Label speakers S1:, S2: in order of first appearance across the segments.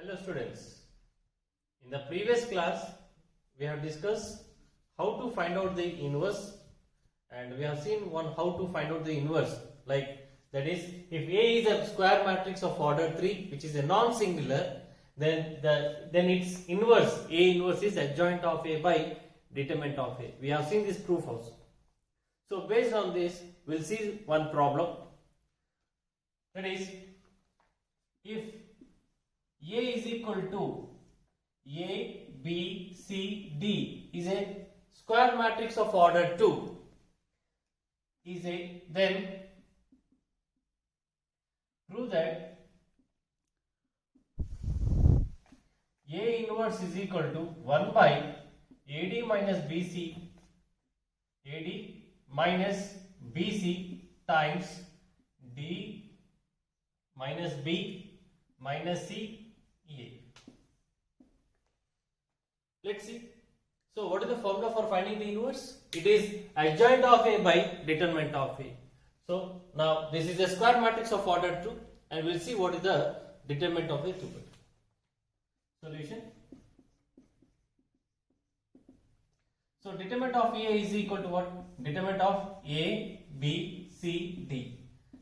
S1: Hello students, in the previous class we have discussed how to find out the inverse, and we have seen how to find out the inverse, like that is, if A is a square matrix of order 3 which is a non-singular, then its inverse, A inverse, is adjoint of A by determinant of A. We have seen this proof also. So based on this we will see one problem, that is, if A is equal to A, B, C, D is a square matrix of order 2, then prove that A inverse is equal to 1 by AD minus BC, AD minus BC times D minus B minus C A. Let's see. So what is the formula for finding the inverse? It is adjoint of A by determinant of A. So now this is a square matrix of order 2, and we will see what is the determinant of A to it. Solution. So determinant of A is equal to what? Determinant of A, B, C, D,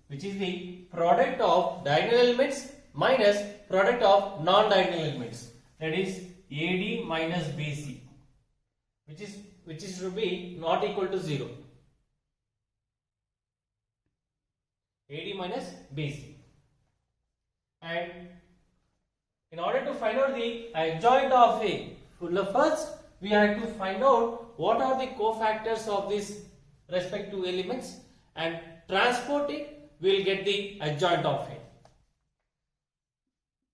S1: which is the product of diagonal elements minus product of non-diagonal elements, that is AD minus BC, which is to be not equal to 0. AD minus BC, and in order to find out the adjoint of A, first we have to find out what are the cofactors of these respective elements, and transport it, we will get the adjoint of A.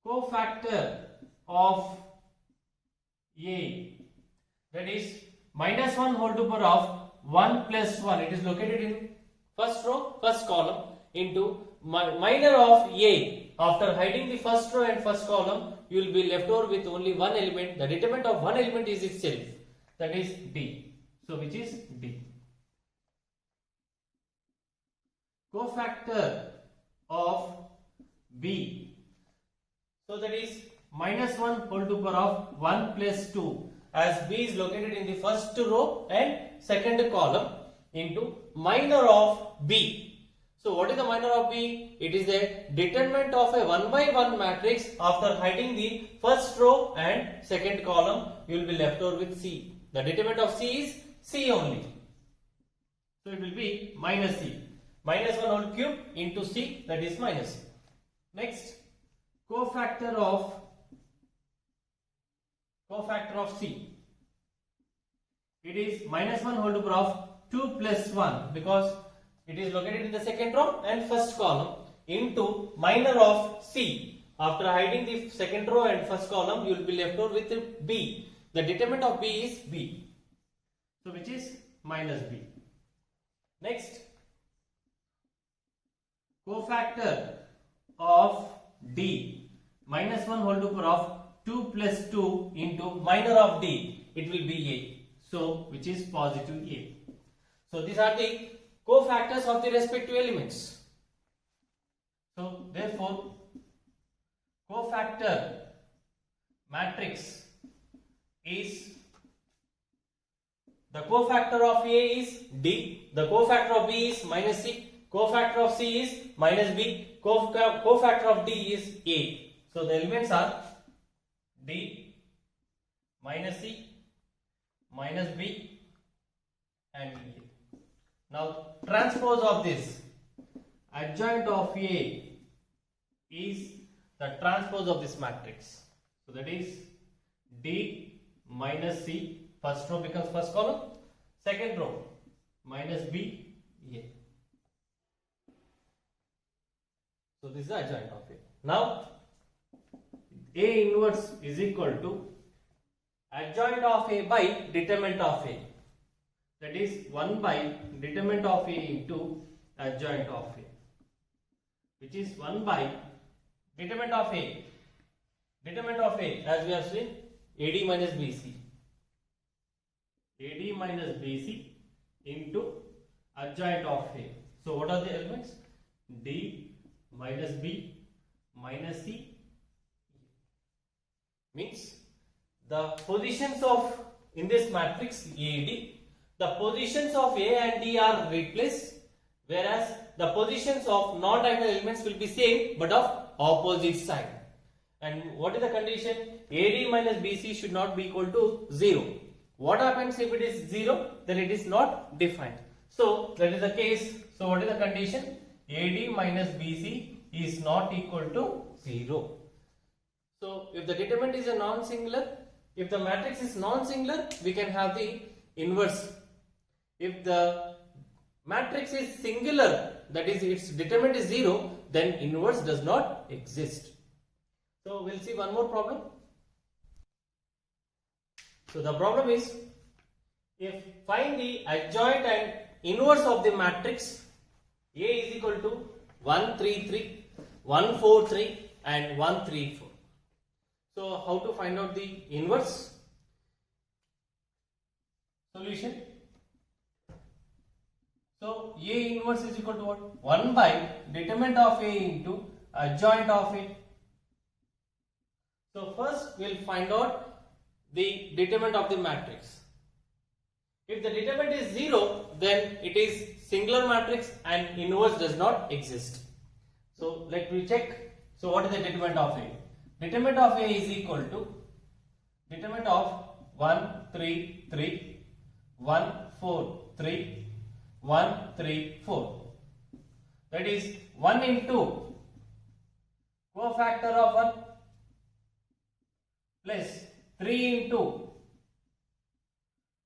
S1: Cofactor of A, that is minus 1 whole to the power of 1 plus 1, it is located in first row, first column, into minor of A. After hiding the first row and first column, you will be left over with only one element. The determinant of one element is itself, that is D. So which is D. Cofactor of B, so that is minus 1 whole to the power of 1 plus 2, as B is located in the first row and second column, into minor of B. So what is the minor of B? It is the determinant of a 1 by 1 matrix. After hiding the first row and second column, you will be left over with C. The determinant of C is C only. So it will be minus C. Minus 1 whole cube into C, that is minus C. Next, cofactor of C. It is minus 1 whole to the power of 2 plus 1, because it is located in the second row and first column, into minor of C. After hiding the second row and first column, you will be left over with B. The determinant of B is B. So which is minus B. Next, cofactor of D. Minus 1 whole to the power of 2 plus 2 into minor of D. It will be A. So which is positive A. So these are the cofactors of the respective elements. So therefore, cofactor matrix is, the cofactor of A is D, the cofactor of B is minus C, cofactor of C is minus B, cofactor of D is A. So the elements are D, minus C, minus B and A. Now transpose of this, adjoint of A is the transpose of this matrix. So that is D minus C, first row becomes first column, second row minus B, A. So this is the adjoint of A. Now A inverse is equal to adjoint of A by determinant of A. That is 1 by determinant of A into adjoint of A, which is 1 by determinant of A. Determinant of A, as we have seen, AD minus BC. AD minus BC into adjoint of A. So what are the elements? D minus B minus C. means the positions of in this matrix AD, the positions of A and D are replaced, whereas the positions of non-diagonal elements will be same but of opposite sign. And what is the condition? AD minus BC should not be equal to 0. What happens if it is 0? Then it is not defined. So that is the case. So what is the condition? AD minus BC is not equal to 0. So if the determinant is a non-singular, if the matrix is non-singular, we can have the inverse. If the matrix is singular, that is its determinant is 0, then inverse does not exist. So we'll see one more problem. So the problem is, if find the adjoint and inverse of the matrix A is equal to 1 3 3, 1 4 3 and 1 3 4. So how to find out the inverse? Solution. So A inverse is equal to what? 1 by determinant of A into adjoint of A. So first we will find out the determinant of the matrix. If the determinant is 0, then it is singular matrix and inverse does not exist. So let me check. So what is the determinant of A? Determinant of A is equal to determinant of 1 3 3, 1 4 3, 1 3 4. That is 1 into cofactor of 1 plus 3 into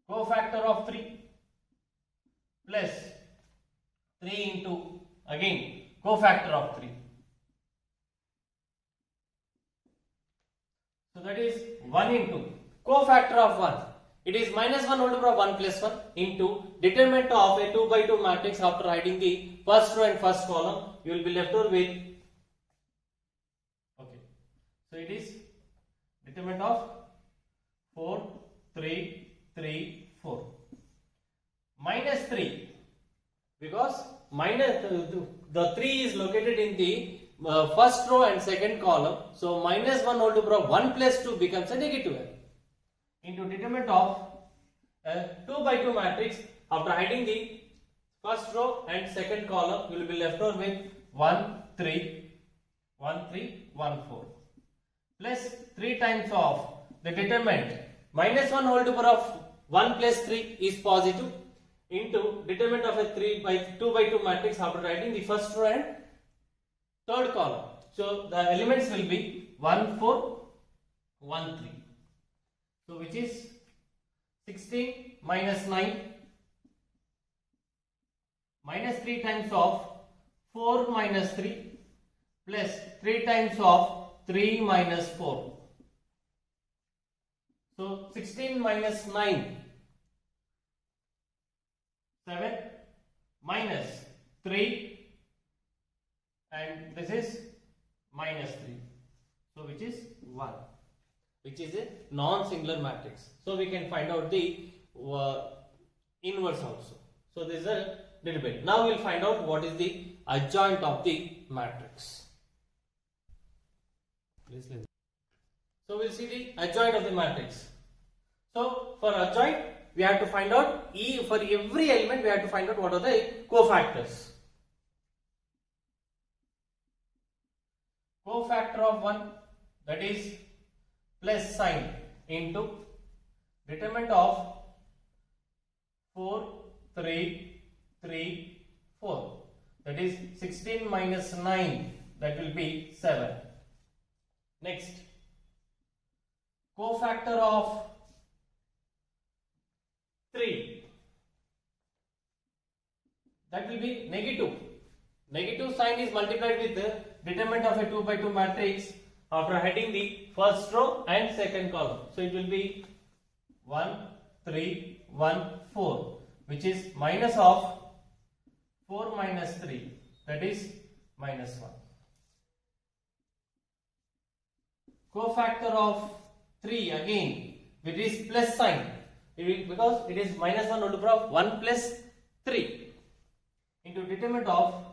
S1: cofactor of 3 plus 3 into again cofactor of 3. So that is 1 into cofactor of 1. It is minus 1 whole to the power 1 plus 1 into determinant of a 2 by 2 matrix. After writing the first row and first column, you will be left over with, okay, so it is determinant of 4 3 3 4 minus 3, because minus the 3 is located in the first row and second column. So minus 1 whole to the power 1 plus 2 becomes a negative into determinant of 2 by 2 matrix. After hiding the first row and second column, you will be left over with 1 3 1 3 1 4 plus 3 times of the determinant minus 1 whole to the power of 1 plus 3 is positive into determinant of a 3 by 2 by 2 matrix. After writing the first row and third column, so the elements will be 1 4 1 3. So which is 16 minus 9 minus 3 times of 4 minus 3 plus 3 times of 3 minus 4. So 16 minus 9, 7 minus 3 and this is minus 3. So which is 1, which is a non-singular matrix. So we can find out the inverse also. So this is a little bit. Now we will find out what is the adjoint of the matrix. So we will see the adjoint of the matrix. So for adjoint, we have to find out for every element we have to find out what are the cofactors. Cofactor of 1, that is plus sign into determinant of 4 3 3 4, that is 16 minus 9, that will be 7. Next, cofactor of 3, that will be negative. Negative sign is multiplied with the determinant of a 2 by 2 matrix after heading the first row and second column. So it will be 1 3 1 4, which is minus of 4 minus 3, that is minus 1. Cofactor of 3 again, which is plus sign, because it is minus 1 whole to the power of 1 plus 3 into determinant of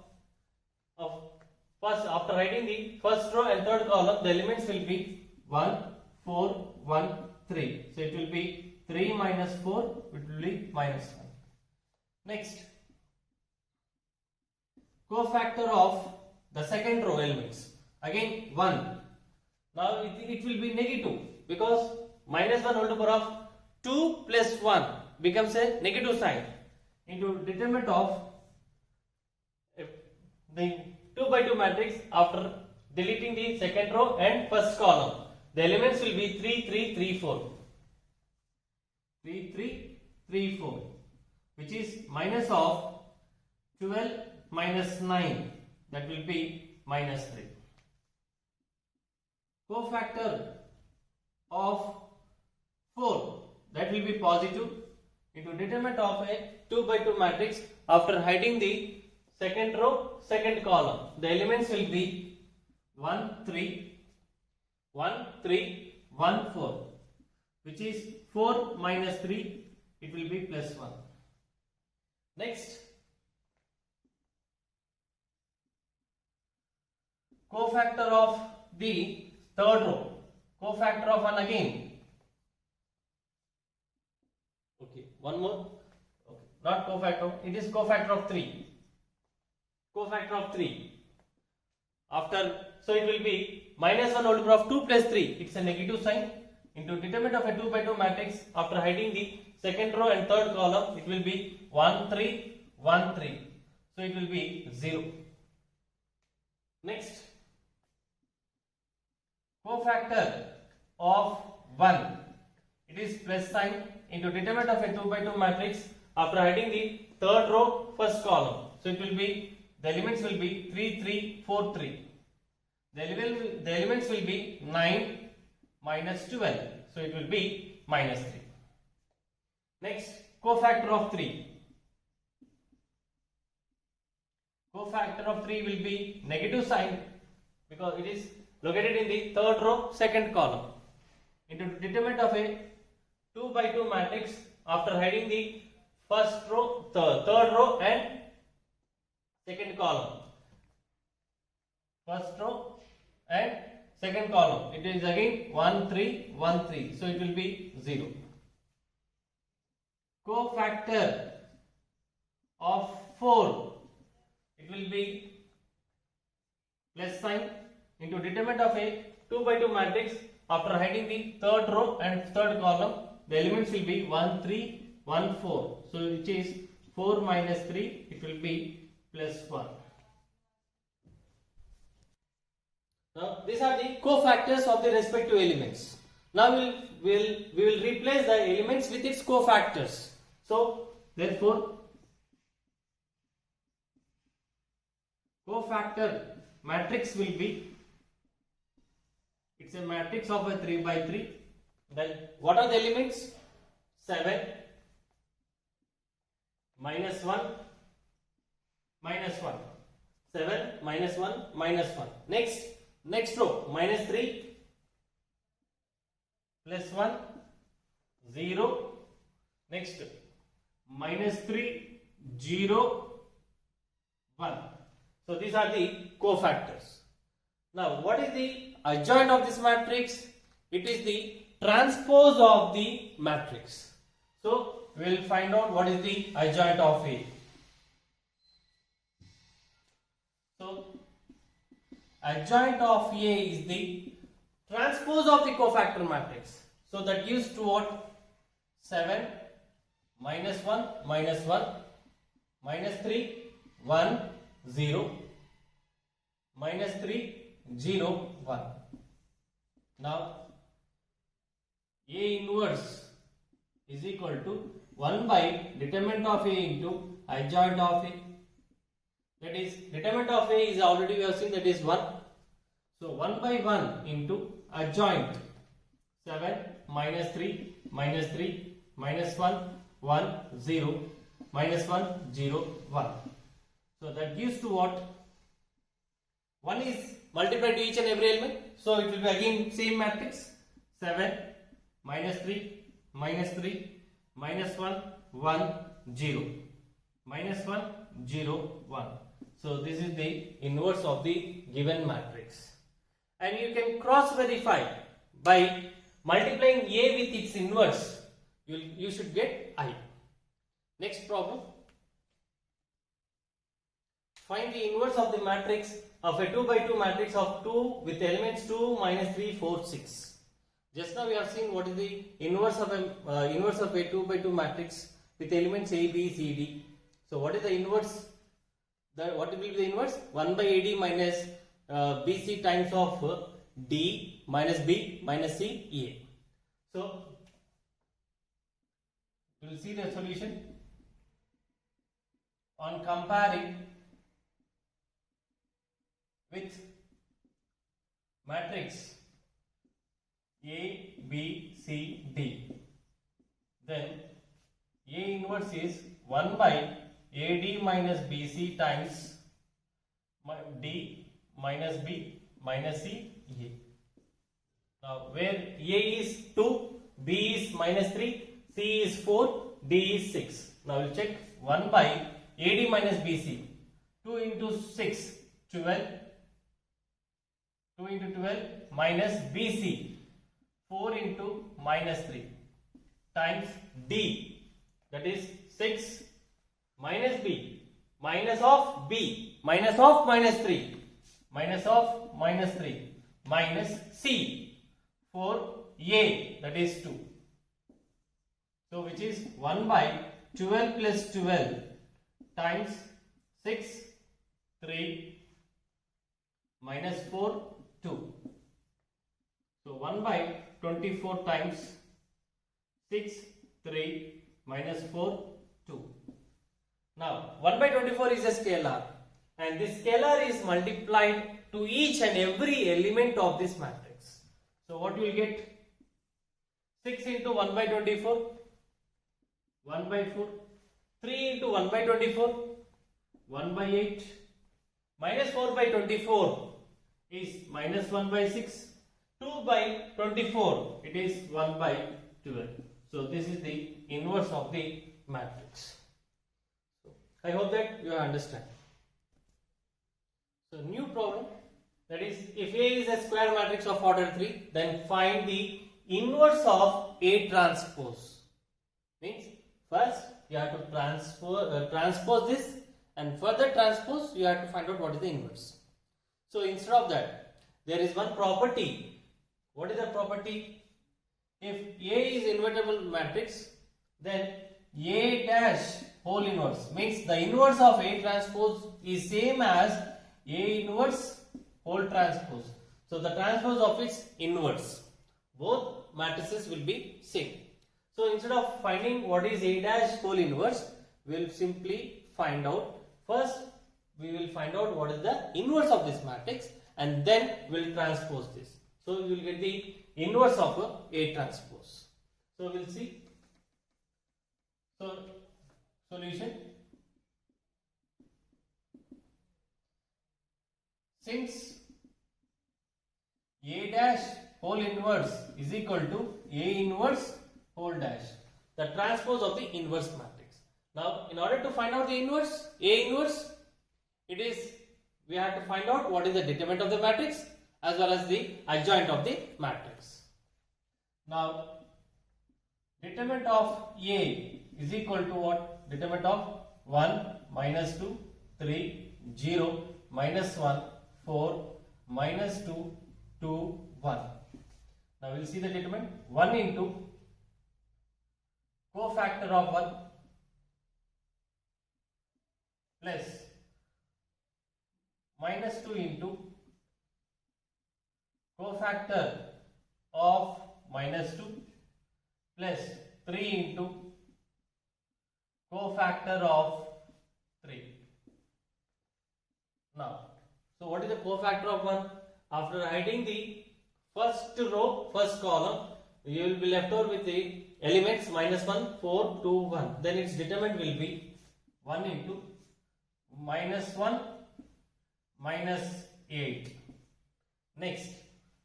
S1: first, after writing the first row and third column, the elements will be 1 4, 1, 3. So it will be 3 minus 4, it will be minus 1. Next, cofactor of the second row elements. Again 1. Now it will be negative because minus 1 whole to power of 2 plus 1 becomes a negative sign into determinant of the 2 by 2 matrix after deleting the second row and first column. The elements will be 3, 3, 3, 4. 3, 3, 3, 4, which is minus of 12 minus 9, that will be minus 3. Cofactor of 4, that will be positive, into determinant of a 2 by 2 matrix after hiding the second row, second column. The elements will be 1, 3, 1, 3, 1, 4, which is 4 minus 3, it will be plus 1. Next, cofactor of the third row, cofactor of 1 again. Okay, one more. Okay, not cofactor, it is cofactor of 3. Cofactor of 3. After, so it will be minus 1 whole to power of 2 plus 3. It's a negative sign into determinant of a 2 by 2 matrix after hiding the second row and third column. It will be 1, 3, 1, 3. So it will be 0. Next, cofactor of 1. It is plus sign into determinant of a 2 by 2 matrix after hiding the third row, first column. So it will be, the elements will be 3, 3, 4, 3. The elements will be 9 minus 12. So it will be minus 3. Next, cofactor of 3. Cofactor of 3 will be negative sign because it is located in the third row, second column. Into determinant of a 2 by 2 matrix after hiding the first row, third row and second column. First row and second column. It is again 1, 3, 1, 3. So it will be 0. Cofactor of 4. It will be plus sign into determinant of a 2 by 2 matrix after hiding the third row and third column. The elements will be 1, 3, 1, 4. So which is 4 minus 3, it will be plus 1. Now these are the cofactors of the respective elements. Now we will replace the elements with its cofactors. So therefore cofactor matrix will be, it's a matrix of a 3 by 3. Then what are the elements? 7, minus 1, minus 1. 7, minus 1, minus 1. Next row, minus 3, plus 1, 0. Next, minus 3, 0, 1. So these are the cofactors. Now what is the adjoint of this matrix? It is the transpose of the matrix. So we will find out what is the adjoint of A. So adjoint of A is the transpose of the cofactor matrix. So that gives to what? 7, minus 1, minus 1, minus 3, 1, 0, minus 3, 0, 1. Now A inverse is equal to 1 by determinant of A into adjoint of A. That is, determinant of A is already we have seen, that is 1. So 1 by 1 into adjoint 7, minus 3, minus 3, minus 1, 1, 0, minus 1, 0, 1. So that gives to what? 1 is multiplied to each and every element. So it will be again same matrix. 7, minus 3, minus 3, minus 1, 1, 0, minus 1, 0, 1. So this is the inverse of the given matrix. And you can cross verify by multiplying A with its inverse, you should get I. Next problem. Find the inverse of the matrix of a 2 by 2 matrix of 2 with elements 2, minus 3, 4, 6. Just now we have seen what is the inverse of a 2 by 2 matrix with elements A, B, C, D. So what is the inverse? What will be the inverse? 1 by AD minus BC times of D minus B minus C A. So we will see the solution on comparing with matrix A, B, C, D. Then A inverse is 1 by AD minus BC times D minus B minus C A. Now where A is 2, B is minus 3, C is 4, D is 6. Now we'll check 1 by AD minus BC. 2 into 6, 12. 2 into 12 minus BC. 4 into minus 3 times D, that is 6 minus B minus of B minus of minus 3 minus of minus 3 minus C 4A, that is 2. So which is 1 by 12 plus 12 times 6 3 minus 4 2. So 1 by 24 times 6 3 minus 4 2. Now 1 by 24 is a scalar, and this scalar is multiplied to each and every element of this matrix. So what you will get? 6 into 1 by 24, 1 by 4, 3 into 1 by 24, 1 by 8, minus 4 by 24 is minus 1 by 6, 2 by 24, it is 1 by 12. So this is the inverse of the matrix. I hope that you understand. So new problem, that is, if A is a square matrix of order 3, then find the inverse of A transpose. Means first you have to transpose this, and further transpose you have to find out what is the inverse. So instead of that, there is one property. What is the property? If A is invertible matrix, then A dash whole inverse means the inverse of A transpose is same as A inverse whole transpose. So the transpose of its inverse, both matrices will be same. So instead of finding what is A dash whole inverse, we will simply find out, first we will find out what is the inverse of this matrix, and then we will transpose this. So we will get the inverse of A transpose. So we will see. So solution. Since A dash whole inverse is equal to A inverse whole dash, the transpose of the inverse matrix. Now in order to find out the inverse, A inverse, it is, we have to find out what is the determinant of the matrix as well as the adjoint of the matrix. Now determinant of A is equal to what? Determinant of 1, minus 2, 3, 0, minus 1, 4, minus 2, 2, 1. Now we will see the determinant. 1 into cofactor of 1 plus minus 2 into cofactor of minus 2 plus 3 into cofactor of 3. Now, so what is the cofactor of 1? After writing the first row, first column, you will be left over with the elements minus 1, 4, 2, 1. Then its determinant will be 1 into minus 1 minus 8. Next,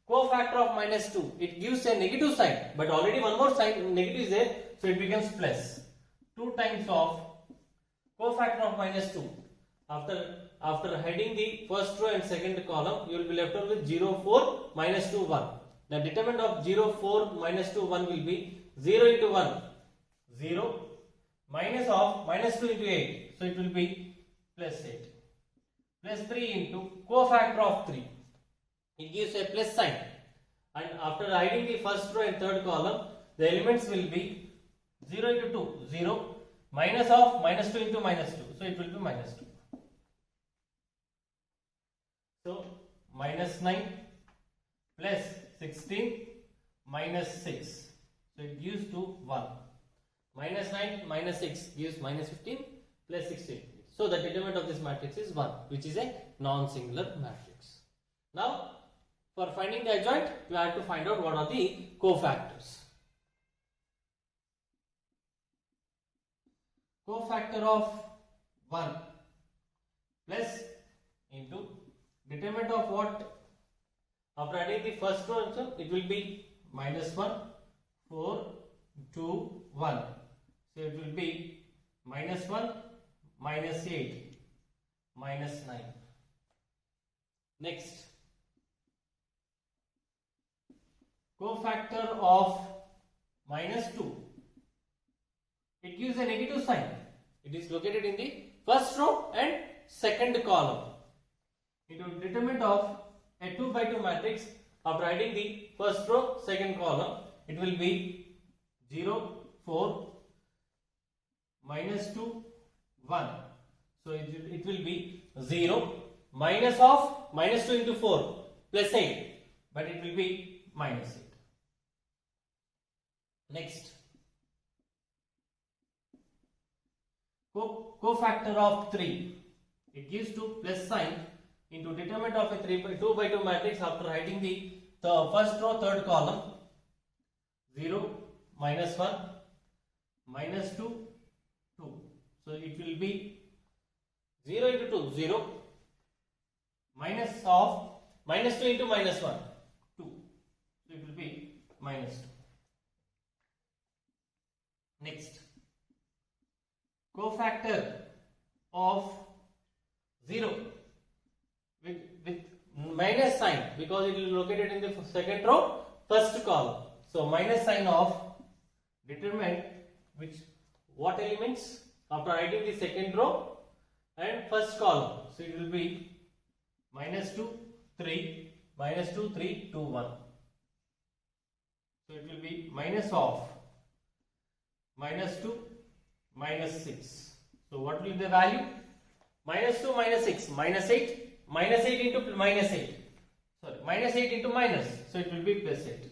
S1: cofactor of minus 2. It gives a negative sign, but already one more sign negative is there, so it becomes plus. 2 times of cofactor of minus 2. After heading the first row and second column, you will be left over with 0, 4, minus 2, 1. the determinant of 0, 4, minus 2, 1 will be 0 into 1, 0, minus of minus 2 into 8, so it will be plus 8, plus 3 into cofactor of 3, it gives a plus sign, and after writing the first row and third column, the elements will be 0 into 2, 0, minus of minus 2 into minus 2, so it will be minus 2. So minus 9 plus 16 minus 6, so it gives to 1. Minus 9 minus 6 gives minus 15 plus 16. So the determinant of this matrix is 1, which is a non-singular matrix. Now for finding the adjoint, we have to find out what are the cofactors. Cofactor of 1 plus into determinant of what? After adding the first row answer, it will be minus 1, 4, 2, 1. So it will be minus 1, minus 8, minus 9. Next, cofactor of minus 2. It gives a negative sign. It is located in the first row and second column. Into determinant of a 2 by 2 matrix, after adding the first row, second column, it will be 0, 4, minus 2, 1. So it will be 0, minus of minus 2 into 4, plus 8, but it will be minus 8. Next, cofactor of 3. It gives 2 plus sign into determinant of a 2 by 2 matrix after writing the first row, third column. 0, minus 1, minus 2, 2. So it will be 0 into 2, 0, minus of minus 2 into minus 1, 2. So it will be minus 2. Next, cofactor of 0 with minus sign, because it is located in the second row, first column. So minus sign of determinant which what elements after writing the second row and first column. So it will be minus 2, 3, minus 2, 3, 2, 1. So it will be minus of minus 2, minus 6. So what will be the value? Minus 2, minus 6, minus 8, minus 8 into minus 8. Sorry, minus 8 into minus. So it will be plus 8.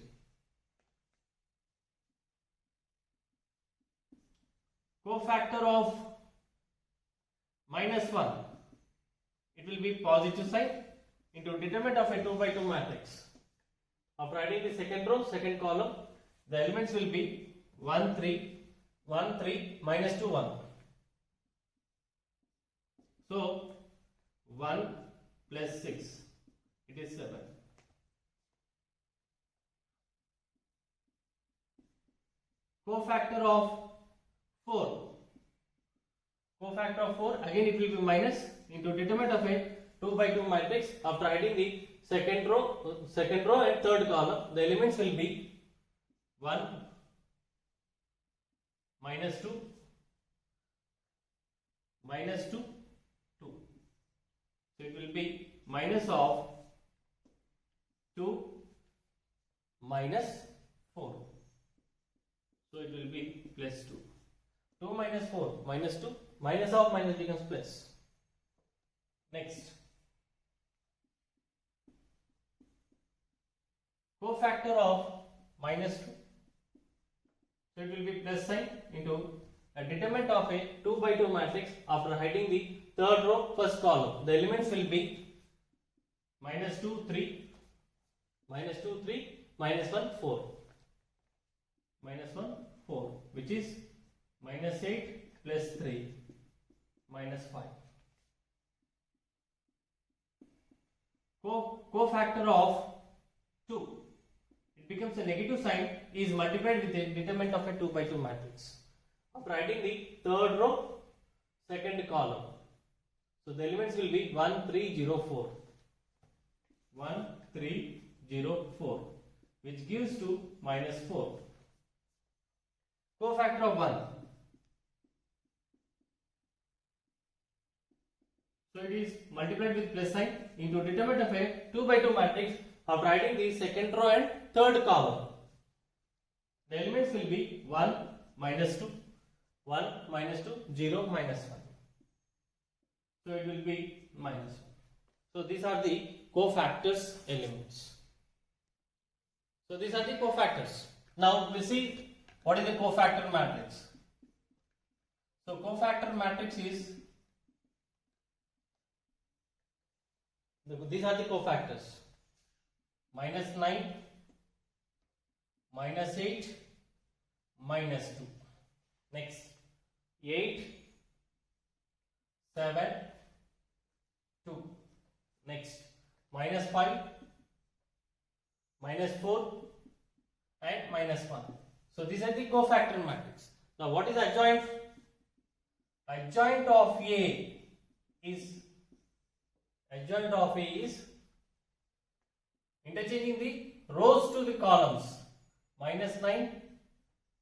S1: Cofactor of minus 1. It will be positive sign into determinant of a 2 by 2 matrix. After adding the second row, second column, the elements will be 1, 3, 1, 3, minus 2, 1. So 1 plus 6, it is 7. Cofactor of 4. Cofactor of 4, again it will be minus into determinant of a 2 by 2 matrix. After adding the second row and third column, the elements will be 1, minus 2, minus 2, 2. So it will be minus of 2, minus 4. So it will be plus 2. 2 minus 4, minus 2, minus of minus becomes plus. Next, cofactor of minus 2. So it will be plus sign into a determinant of a 2 by 2 matrix after hiding the third row, first column. The elements will be minus 2, 3, minus 2, 3, minus 1, 4. Minus 1, 4, which is minus 8 plus 3, minus 5. Cofactor of 2. It becomes a negative sign, is multiplied with the determinant of a 2 by 2 matrix. After writing the third row, second column. So the elements will be 1, 3, 0, 4. 1, 3, 0, 4. which gives to -4. Cofactor of 1. So it is multiplied with plus sign into determinant of a 2 by 2 matrix of writing the second row and third column. The elements will be 1, -2, 1, -2, 0, -1. So it will be -1. So these are the cofactors elements. So these are the cofactors. Now we see what is the cofactor matrix. So cofactor matrix is, these are the cofactors: -9, -8, -2. Next, 8, 7, 2. Next, -5, -4 and -1. So these are the cofactor matrix. Now what is adjoint? Adjoint of A is interchanging the rows to the columns. -9,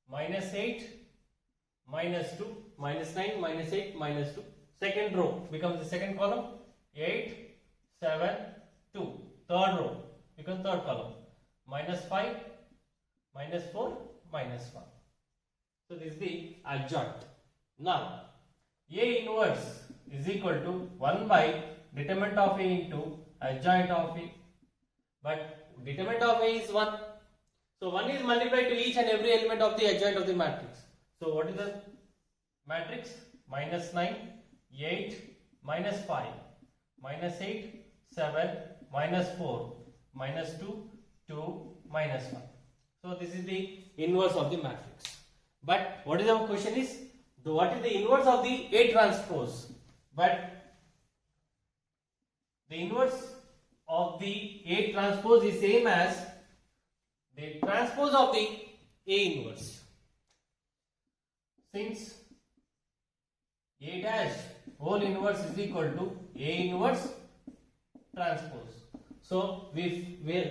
S1: -8, -2, -9, -8, -2. Second row becomes the second column. 8, 7, 2. Third row becomes third column. -5, -4, -1. So this is the adjoint. Now A inverse is equal to 1 by determinant of A into adjoint of A. But determinant of A is 1. So 1 is multiplied to each and every element of the adjoint of the matrix. So what is the matrix? -9, 8, -5, -8, 7, -4, -2, 2, -1. So this is the inverse of the matrix. But what is our question is, what is the inverse of the A transpose? But the inverse of the A transpose is same as the transpose of the A inverse. Since A dash whole inverse is equal to A inverse transpose. So we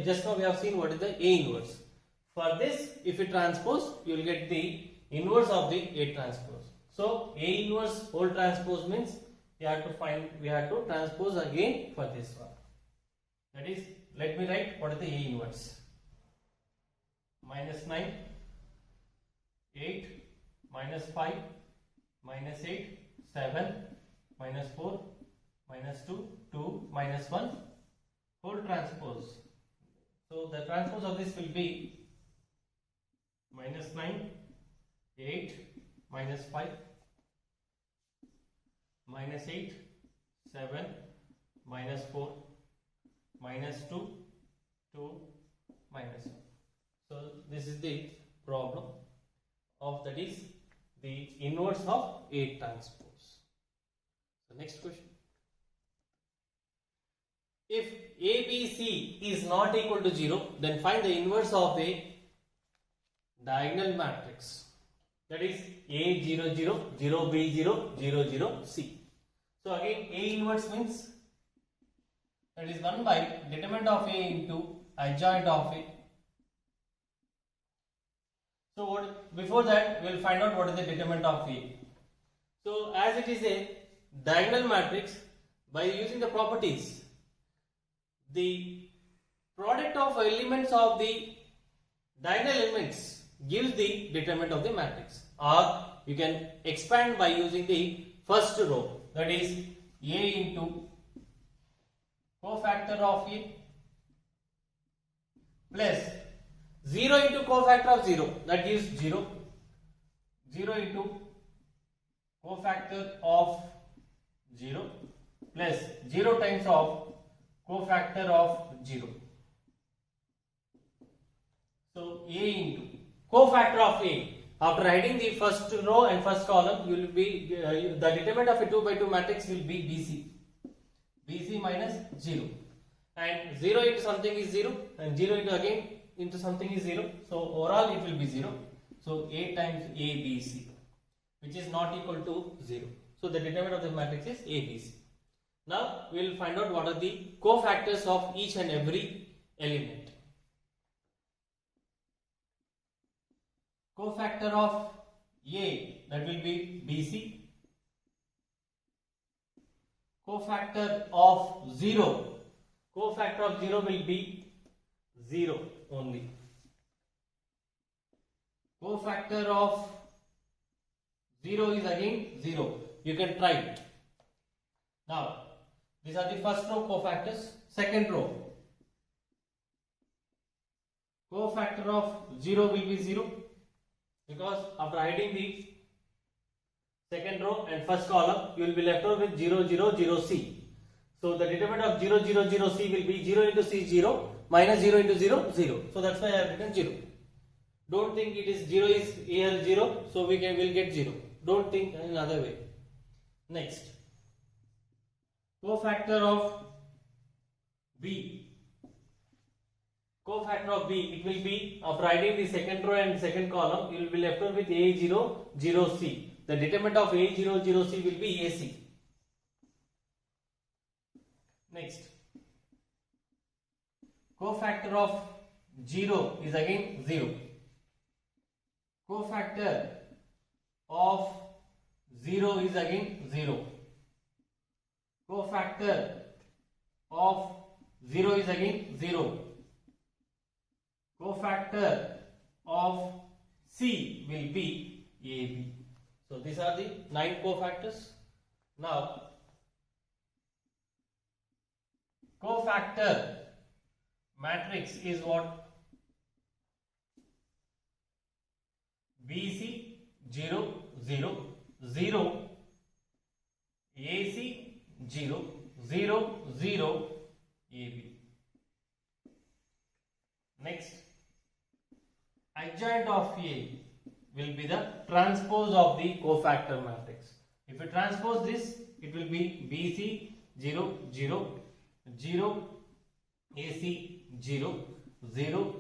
S1: just now we have seen what is the A inverse. For this, if you transpose, you will get the inverse of the A transpose. So A inverse whole transpose means we have to transpose again for this one. That is, let me write what is the A inverse. -9, 8, -5, -8, 7, -4, -2, 2, -1 whole transpose. So the transpose of this will be -9, 8, -5, -8, 7, -4, -2, 2, -1. So this is the problem of, that is the inverse of A transpose. So next question. If ABC is not equal to 0, then find the inverse of a diagonal matrix. That is A 0 0 0 B 0 0 0 C. So again A inverse means that is 1 by determinant of A into adjoint of A. So before that we will find out what is the determinant of A. So as it is a diagonal matrix, by using the properties, the product of elements of the diagonal elements gives the determinant of the matrix, or you can expand by using the first row, that is A into cofactor of A plus 0 into cofactor of 0, that gives 0, 0 into cofactor of 0 plus 0 times of cofactor of 0. So A into cofactor of A. After writing the first row and first column, you will be the determinant of a 2 by 2 matrix will be BC. BC minus 0, and 0 into something is 0, and 0 into again into something is 0. So overall it will be 0. So A times ABC, which is not equal to 0. So the determinant of the matrix is ABC. Now we will find out what are the cofactors of each and every element. cofactor of A, that will be BC. Cofactor of 0, cofactor of 0 will be 0 only. Cofactor of 0 is again 0. You can try it. Now, these are the first row cofactors. Second row, cofactor of 0 will be 0, because after hiding the second row and first column, you will be left over with 0, 0, 0, C. So the determinant of 0, 0, 0, C will be 0 into C 0 minus 0 into 0, 0. So that's why I have written 0. Don't think it is 0 is here 0, so will get 0. Don't think in another way. Next, cofactor of B. Cofactor of B, it will be, after writing the second row and second column, you will be left with A0, 0C. The determinant of A0, 0C will be AC. Next, cofactor of 0 is again 0. Cofactor of 0 is again 0. Cofactor of 0 is again 0. Cofactor of C will be AB. So these are the 9 cofactors. Now, cofactor matrix is what? BC 0, 0, 0, AC 0, 0, 0, AB. Next, adjoint of A will be the transpose of the cofactor matrix. If you transpose this, it will be BC 0, 0, 0, AC 0, 0,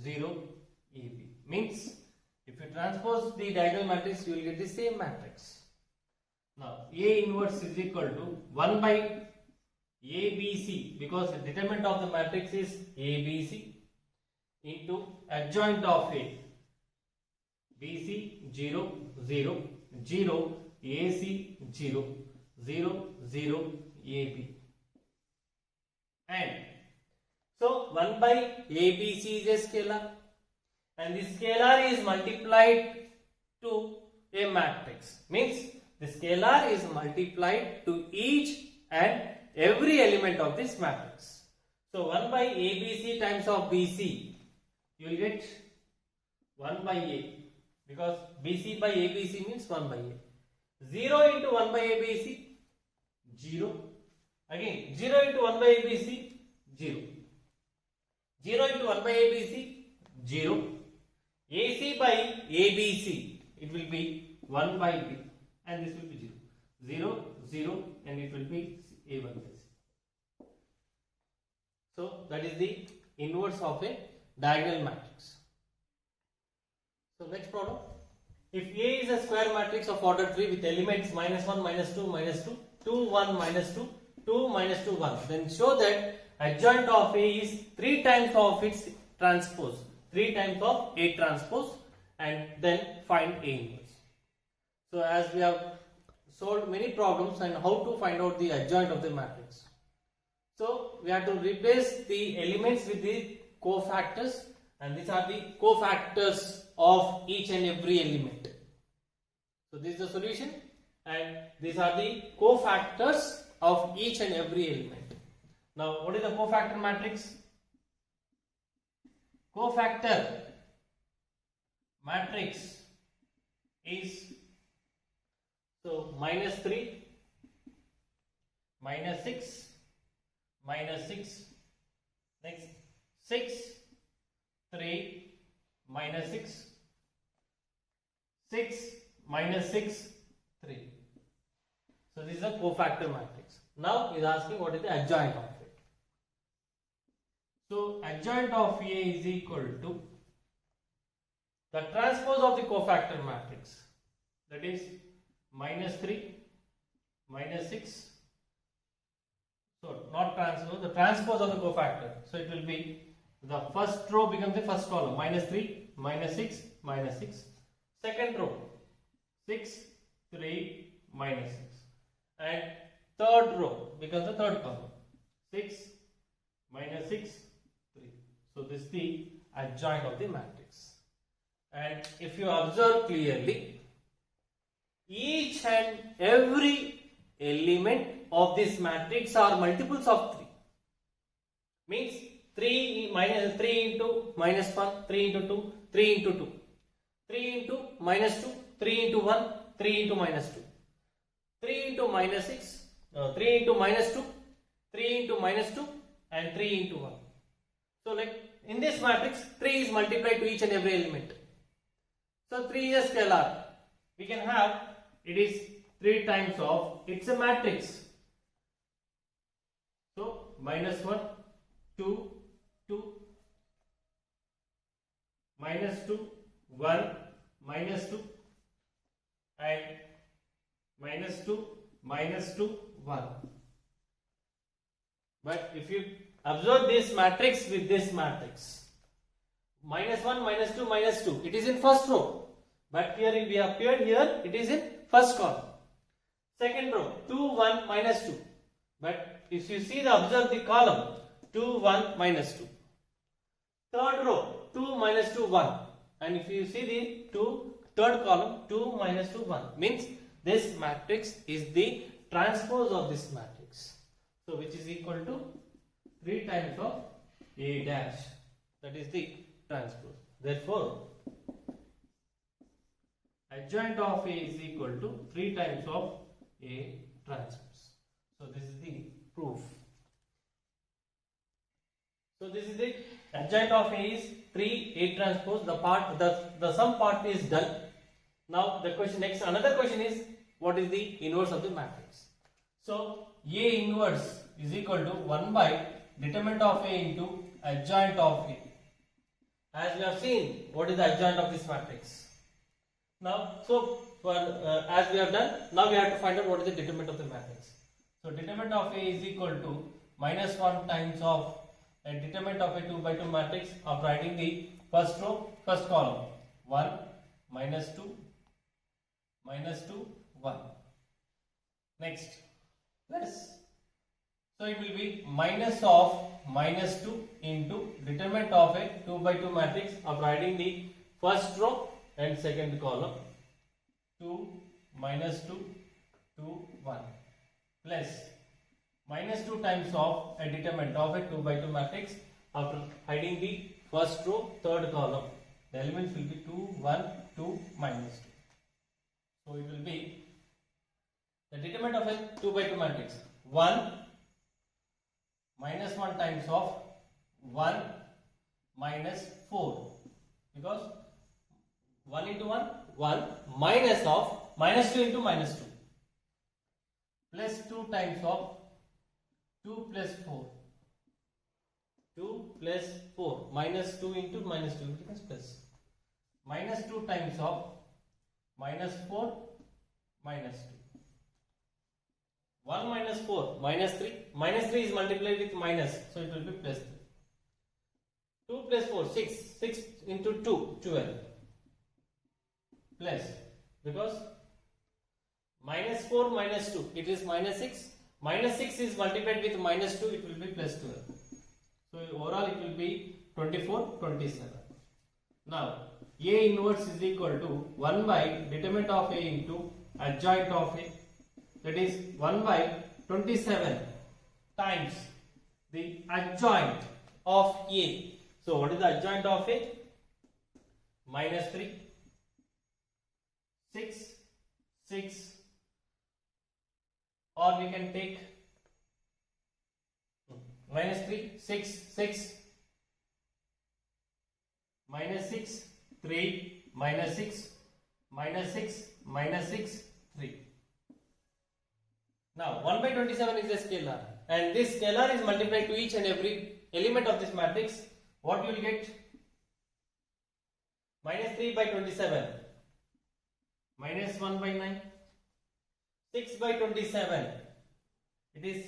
S1: 0, AB. Means, if you transpose the diagonal matrix, you will get the same matrix. Now, A inverse is equal to 1 by ABC, because the determinant of the matrix is ABC, into adjoint of A, BC 0, 0, 0, AC 0, 0, 0, AB. And so 1 by ABC is a scalar, and the scalar is multiplied to a matrix. Means the scalar is multiplied to each and every element of this matrix. So 1 by ABC times of BC, you will get 1 by A, because BC by ABC means 1 by A. 0 into 1 by ABC, 0. Again, 0 into 1 by ABC, 0. 0 into 1 by ABC, 0. AC by ABC, it will be 1 by B, and this will be 0. 0, 0, and it will be A1 by C. So that is the inverse of a diagonal matrix. So next problem. If A is a square matrix of order 3 with elements -1, -2, -2, 2, 1, -2, 2, -2, 1, then show that adjoint of A is 3 times of its transpose, 3 times of A transpose, and then find A inverse. So as we have solved many problems and how to find out the adjoint of the matrix. So we have to replace the elements with the cofactors, and these are the cofactors of each and every element. So this is the solution, and these are the cofactors of each and every element. Now what is the cofactor matrix? Cofactor matrix is, so -3, -6, -6, next 6, 3, -6, 6, -6, 3. So this is a cofactor matrix. Now he is asking what is the adjoint of it. So adjoint of A is equal to the transpose of the cofactor matrix, that is -3, -6. So not transpose, the transpose of the cofactor. So it will be the first row becomes the first column, -3, -6, -6, Second row 6, 3, minus 6. And third row becomes the third column 6, minus 6, 3. So this is the adjoint of the matrix. And if you observe clearly, each and every element of this matrix are multiples of 3. Means 3 minus 3 into minus 1, 3 into 2, 3 into 2, 3 into minus 2, 3 into 1, 3 into minus 2, 3 into minus 6, 3 into minus 2, 3 into minus 2, and 3 into 1. So like in this matrix, 3 is multiplied to each and every element. So 3 is a scalar. We can have it is 3 times of, it's a matrix. So minus 1, 2, 2, minus 2, 1, minus 2, and minus 2, minus 2, 1. But if you observe this matrix with this matrix, minus 1, minus 2, minus 2, it is in first row. But here we appeared here, it is in first column. Second row, 2, 1, minus 2. But if you see observe the column, 2, 1, minus 2. Third row, 2, minus 2, 1. And if you see the third column, 2, minus 2, 1. Means this matrix is the transpose of this matrix. So which is equal to 3 times of A dash. That is the transpose. Therefore, adjoint of A is equal to 3 times of A transpose. So this is the proof. So this is the adjoint of A is 3 A transpose. The sum part is done. Now the question next, another question is, what is the inverse of the matrix? So A inverse is equal to 1 by determinant of A into adjoint of A. As we have seen, what is the adjoint of this matrix? Now, so for as we have done, now we have to find out what is the determinant of the matrix. So determinant of A is equal to minus 1 times of a determinant of a 2 by 2 matrix of writing the first row, first column 1, minus 2, minus 2, 1. Next, plus. So it will be minus of minus 2 into determinant of a 2 by 2 matrix of writing the first row and second column 2, minus 2, 2, 1, plus minus 2 times of a determinant of a 2 by 2 matrix after hiding the first row, third column. The elements will be 2, 1, 2, minus 2. So it will be the determinant of a 2 by 2 matrix 1 minus 1 times of 1 minus 4, because 1 into 1, 1, minus of minus 2 into minus 2, plus 2 times of 2 plus 4, 2 plus 4, minus 2 into minus 2 becomes plus, minus 2 times of minus 4, minus 2. 1 minus 4, minus 3. Minus 3 is multiplied with minus, so it will be plus 3. 2 plus 4, 6. 6 into 2, 12. Plus, because minus 4, minus 2, it is minus 6. Minus 6 is multiplied with minus 2, it will be plus 12. So overall it will be 24, 27. Now, A inverse is equal to 1 by determinant of A into adjoint of A. That is 1 by 27 times the adjoint of A. So what is the adjoint of A? Minus 3, 6, 6, or we can take minus 3, 6, 6, minus 6, 3, minus 6, minus 6, minus 6, 3. Now 1 by 27 is a scalar, and this scalar is multiplied to each and every element of this matrix. What you will get? Minus 3 by 27, minus 1 by 9, 6 by 27, it is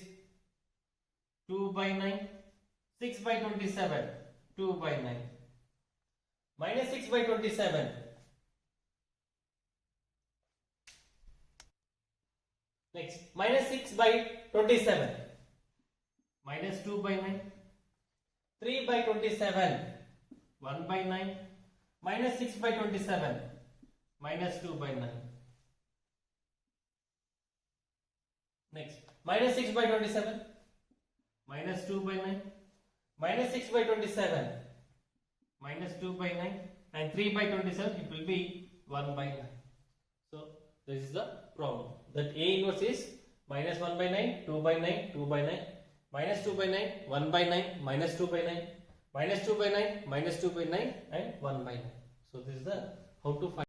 S1: 2 by 9, 6 by 27, 2 by 9, minus 6 by 27, Next, minus 6 by 27. Minus 2 by 9. 3 by 27. 1 by 9. Minus 6 by 27. Minus 2 by 9. Next, minus 6 by 27. Minus 2 by 9. Minus 6 by 27. Minus 2 by 9. And 3 by 27, it will be 1 by 9. So, this is the problem. That A inverse is minus 1 by 9, 2 by 9, 2 by 9, minus 2 by 9, 1 by 9, minus 2 by 9, minus 2 by 9, minus 2 by 9 and 1 by 9. So, this is the how to find